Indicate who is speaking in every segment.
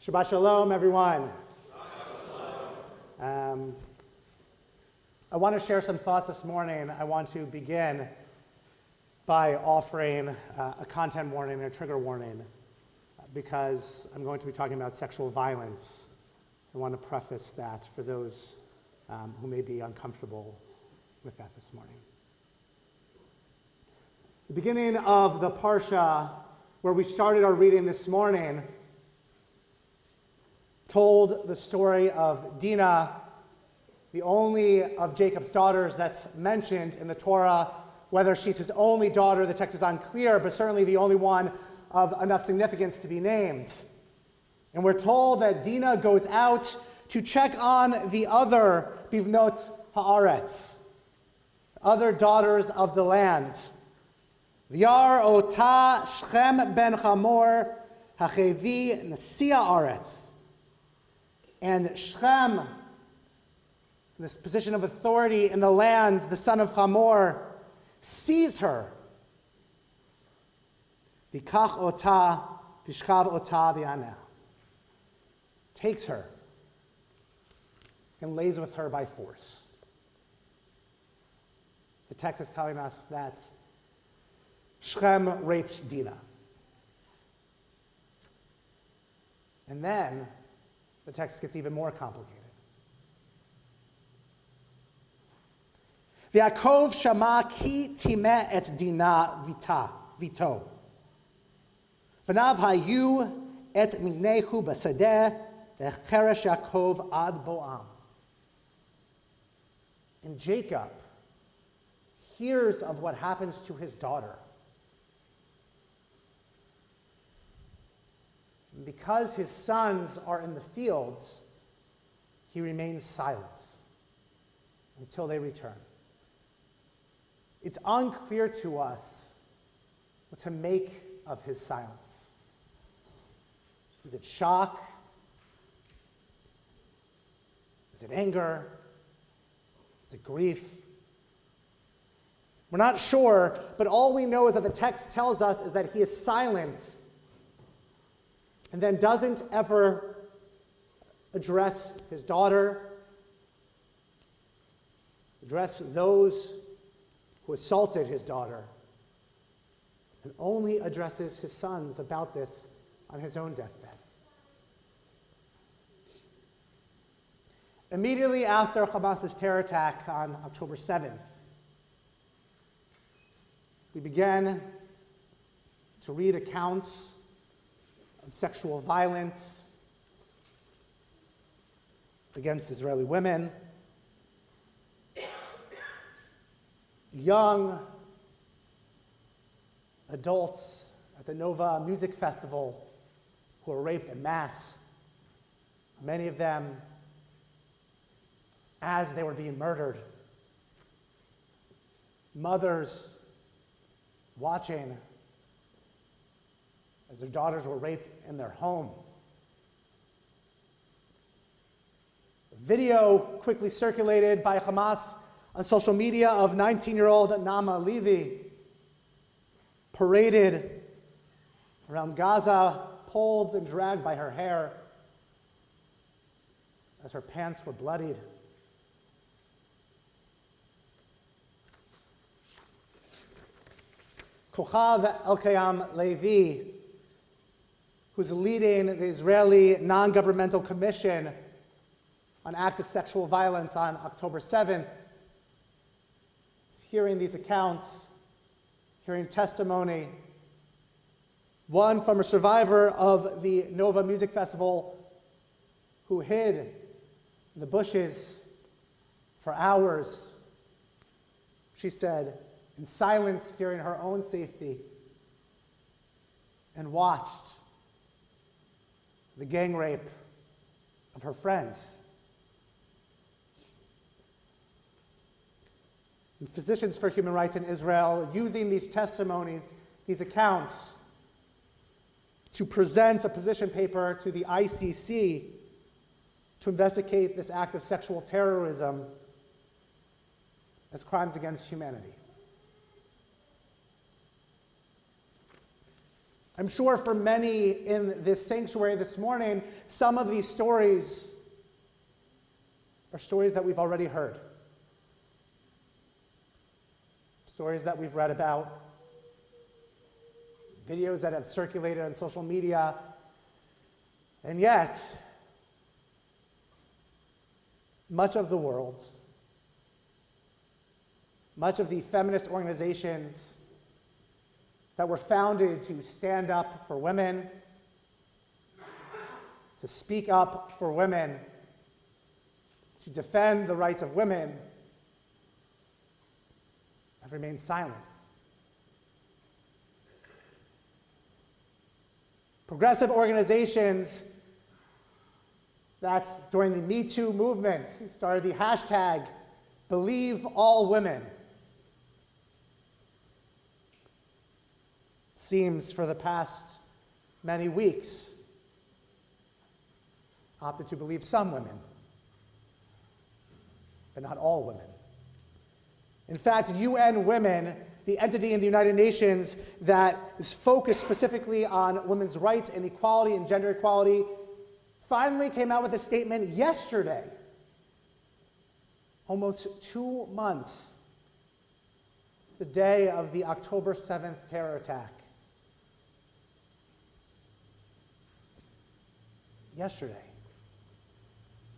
Speaker 1: Shabbat Shalom, everyone. I want to share some thoughts this morning. I want to begin by offering a content warning and a trigger warning because I'm going to be talking about sexual violence. I want to preface that for those who may be uncomfortable with that this morning. The beginning of the Parsha, where we started our reading this morning, told the story of Dina, the only of Jacob's daughters that's mentioned in the Torah. Whether she's his only daughter, the text is unclear, but certainly the only one of enough significance to be named. And we're told that Dina goes out to check on the other Bivnot Haaretz, other daughters of the land. Vyar ota Shechem ben Hamor hachevi nesia aretz. And Shechem, this position of authority in the land, the son of Hamor, sees her. Vikach ota vishkav ota v'yaneh. Takes her and lays with her by force. The text is telling us that Shechem rapes Dina. And then the text gets even more complicated. V'Yaakov shama ki timeh et Dina vito. V'nav hayu et minehu b'sadeh v'cheresh Yaakov ad boam. And Jacob hears of what happens to his daughter. And because his sons are in the fields, he remains silent until they return. It's unclear to us what to make of his silence. Is it shock? Is it anger? Is it grief? We're not sure, but all we know is that the text tells us is that he is silent and then doesn't ever address his daughter, address those who assaulted his daughter, and only addresses his sons about this on his own deathbed. Immediately after Hamas's terror attack on October 7th, we began to read accounts of sexual violence against Israeli women, young adults at the Nova Music Festival who were raped en masse, many of them as they were being murdered. Mothers watching as their daughters were raped in their home. Video quickly circulated by Hamas on social media of 19-year-old Naama Levi paraded around Gaza, pulled and dragged by her hair as her pants were bloodied. Kochav Elkayam Levi, who's leading the Israeli non-governmental commission on acts of sexual violence on October 7th, is hearing these accounts, hearing testimony, one from a survivor of the Nova Music Festival who hid in the bushes for hours. She said, in silence, fearing her own safety, and watched the gang rape of her friends. And Physicians for Human Rights in Israel using these testimonies, these accounts, to present a position paper to the ICC to investigate this act of sexual terrorism as crimes against humanity. I'm sure for many in this sanctuary this morning, some of these stories are stories that we've already heard. Stories that we've read about, videos that have circulated on social media, and yet, much of the world, much of the feminist organizations that were founded to stand up for women, to speak up for women, to defend the rights of women, have remained silent. Progressive organizations that during the Me Too movement started the hashtag Believe All Women. Seems for the past many weeks opted to believe some women, but not all women. In fact, UN Women, the entity in the United Nations that is focused specifically on women's rights and equality and gender equality, finally came out with a statement yesterday, almost 2 months, the day of the October 7th terror attack. Yesterday,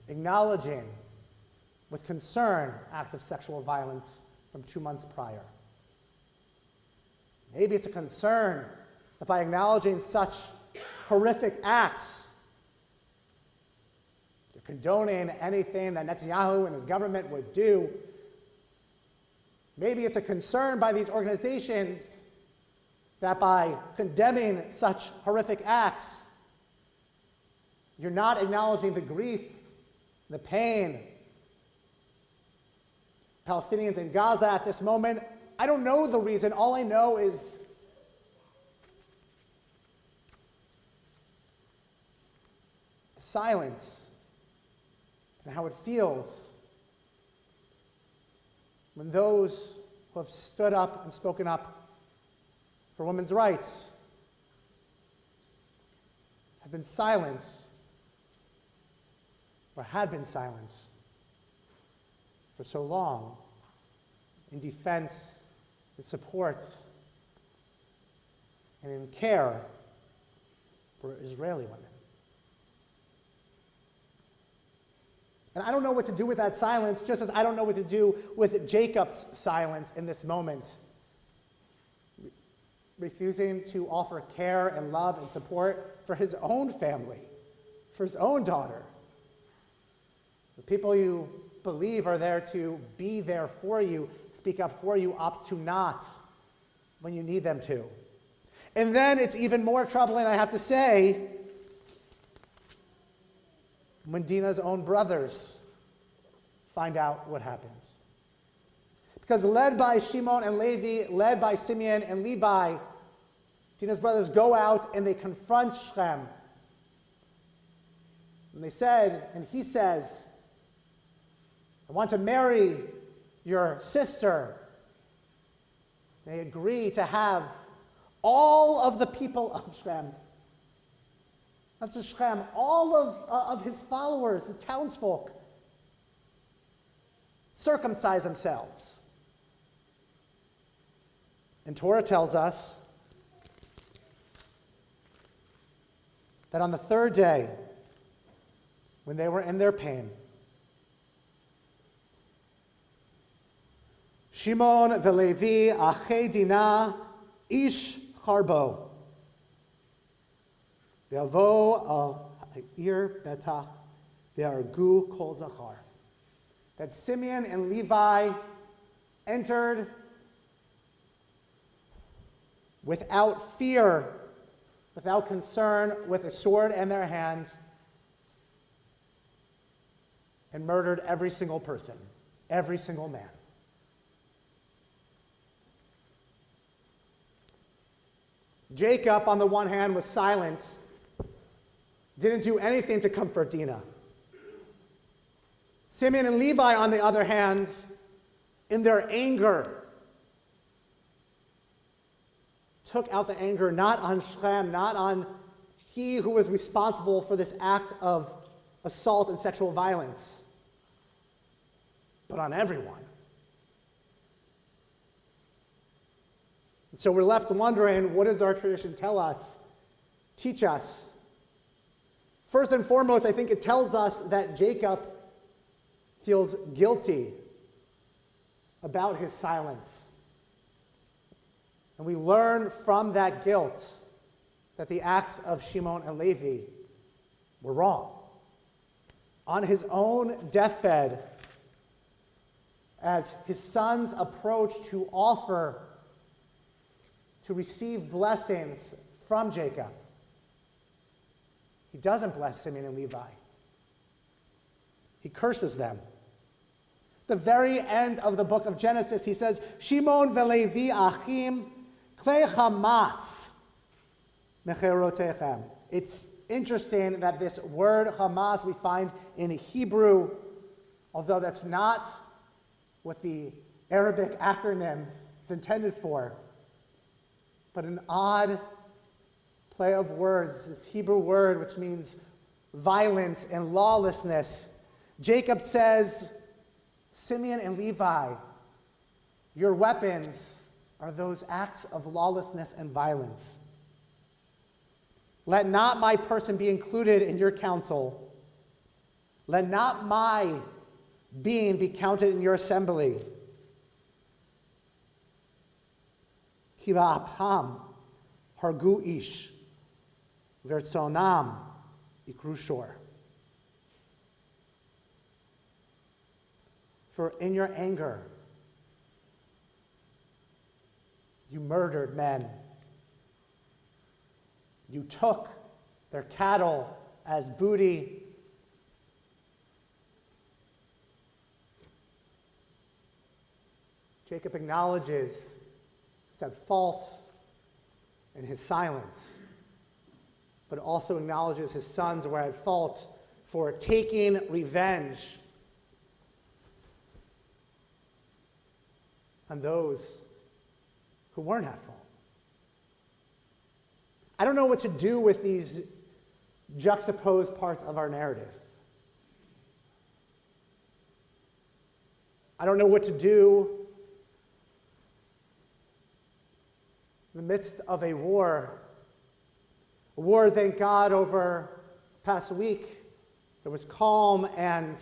Speaker 1: acknowledging with concern acts of sexual violence from 2 months prior. Maybe it's a concern that by acknowledging such horrific acts, they're condoning anything that Netanyahu and his government would do. Maybe it's a concern by these organizations that by condemning such horrific acts, you're not acknowledging the grief, the pain. Palestinians in Gaza at this moment, I don't know the reason. All I know is the silence and how it feels when those who have stood up and spoken up for women's rights have been silent or had been silent for so long in defense, in support, and in care for Israeli women. And I don't know what to do with that silence, just as I don't know what to do with Jacob's silence in this moment. Refusing to offer care and love and support for his own family, for his own daughter. The people you believe are there to be there for you, speak up for you, opt to not when you need them to. And then it's even more troubling, I have to say, when Dina's own brothers find out what happened. Because led by Shimon and Levi, led by Simeon and Levi, Dina's brothers go out and they confront Shechem. And they said, and he says, I want to marry your sister. They agree to have all of the people of Shechem, not just Shechem, all of his followers, his townsfolk, circumcise themselves. And Torah tells us that on the third day, when they were in their pain, Shimon v'Levi achei Dina ish charbo v'yavo al ha'ir betach v'hargu kol zachar. That Simeon and Levi entered without fear, without concern, with a sword in their hand, and murdered every single person, every single man. Jacob, on the one hand, was silent, didn't do anything to comfort Dina. Simeon and Levi, on the other hand, in their anger, took out the anger not on Shechem, not on he who was responsible for this act of assault and sexual violence, but on everyone. And so we're left wondering, what does our tradition tell us, teach us? First and foremost, I think it tells us that Jacob feels guilty about his silence. And we learn from that guilt that the acts of Simeon and Levi were wrong. On his own deathbed, as his sons approach to offer to receive blessings from Jacob, he doesn't bless Simeon and Levi. He curses them. The very end of the book of Genesis, he says, Shimon veLevi achim klei Hamas mecherotechem. It's interesting that this word Hamas we find in Hebrew, although that's not what the Arabic acronym is intended for, but an odd play of words, this Hebrew word which means violence and lawlessness. Jacob says, Simeon and Levi, your weapons are those acts of lawlessness and violence. Let not my person be included in your council. Let not my being be counted in your assembly. Ki ba'apam hargu ish v'rtzonam ikru shor. For in your anger, you murdered men. You took their cattle as booty. Jacob acknowledges he's at fault in his silence, but also acknowledges his sons were at fault for taking revenge on those who weren't at fault. I don't know what to do with these juxtaposed parts of our narrative. I don't know what to do in the midst of a war. A war, thank God, over the past week, there was calm, and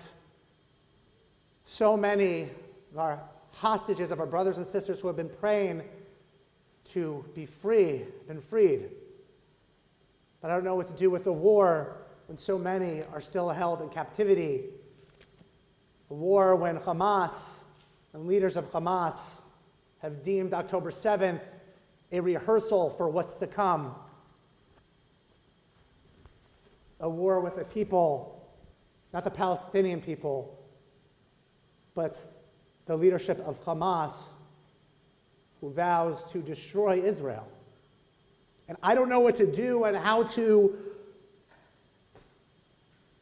Speaker 1: so many of our hostages, of our brothers and sisters who have been praying to be free, been freed. But I don't know what to do with the war when so many are still held in captivity. A war when Hamas and leaders of Hamas have deemed October 7th a rehearsal for what's to come. A war with a people, not the Palestinian people, but the leadership of Hamas, who vows to destroy Israel. And I don't know what to do and how to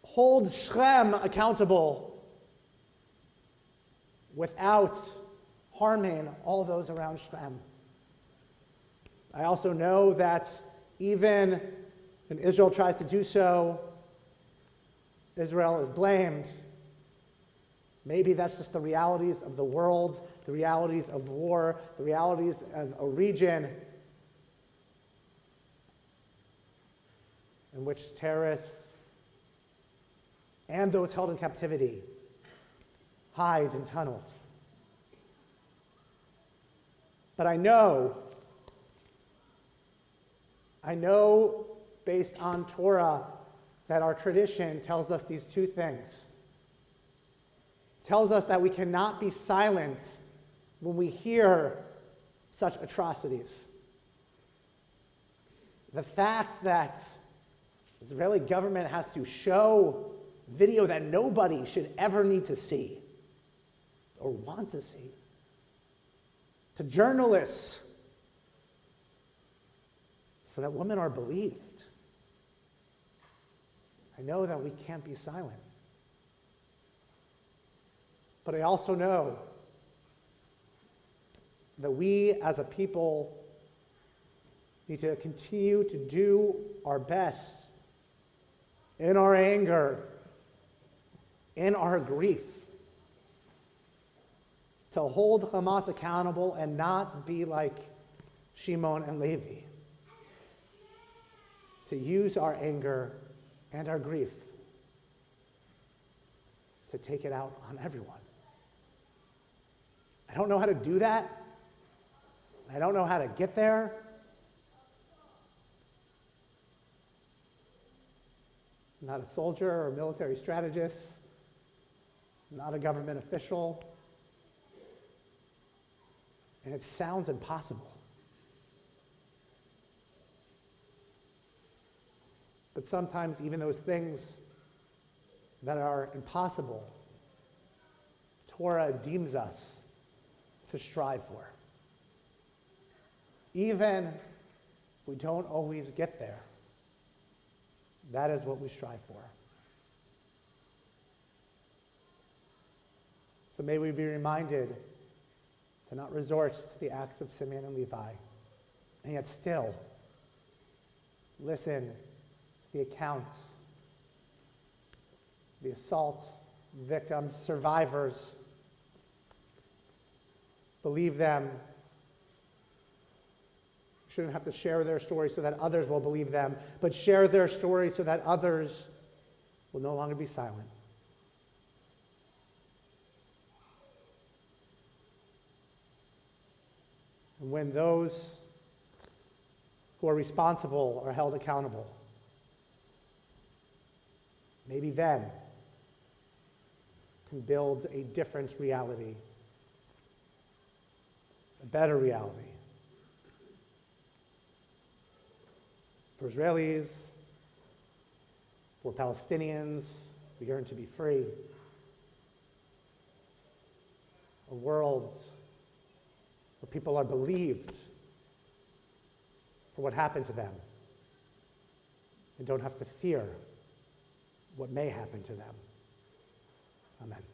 Speaker 1: hold Shechem accountable without harming all those around Shechem. I also know that even when Israel tries to do so, Israel is blamed. Maybe that's just the realities of the world, the realities of war, the realities of a region in which terrorists and those held in captivity hide in tunnels. But I know based on Torah that our tradition tells us these two things. It tells us that we cannot be silent when we hear such atrocities. The fact that the Israeli government has to show video that nobody should ever need to see or want to see to journalists so that women are believed. I know that we can't be silent. But I also know that we as a people need to continue to do our best in our anger, in our grief, to hold Hamas accountable and not be like Shimon and Levi, to use our anger and our grief to take it out on everyone. I don't know how to do that. I don't know how to get there. I'm not a soldier or a military strategist. I'm not a government official. And it sounds impossible. But sometimes even those things that are impossible, Torah deems us to strive for. Even if we don't always get there, that is what we strive for. So may we be reminded to not resort to the acts of Simeon and Levi, and yet still listen to the accounts, the assault victims, survivors. Believe them. You shouldn't have to share their story so that others will believe them, but share their story so that others will no longer be silent. And when those who are responsible are held accountable, maybe then can build a different reality, a better reality for Israelis, for Palestinians. We yearn to be free. A world where people are believed for what happened to them and don't have to fear what may happen to them. Amen.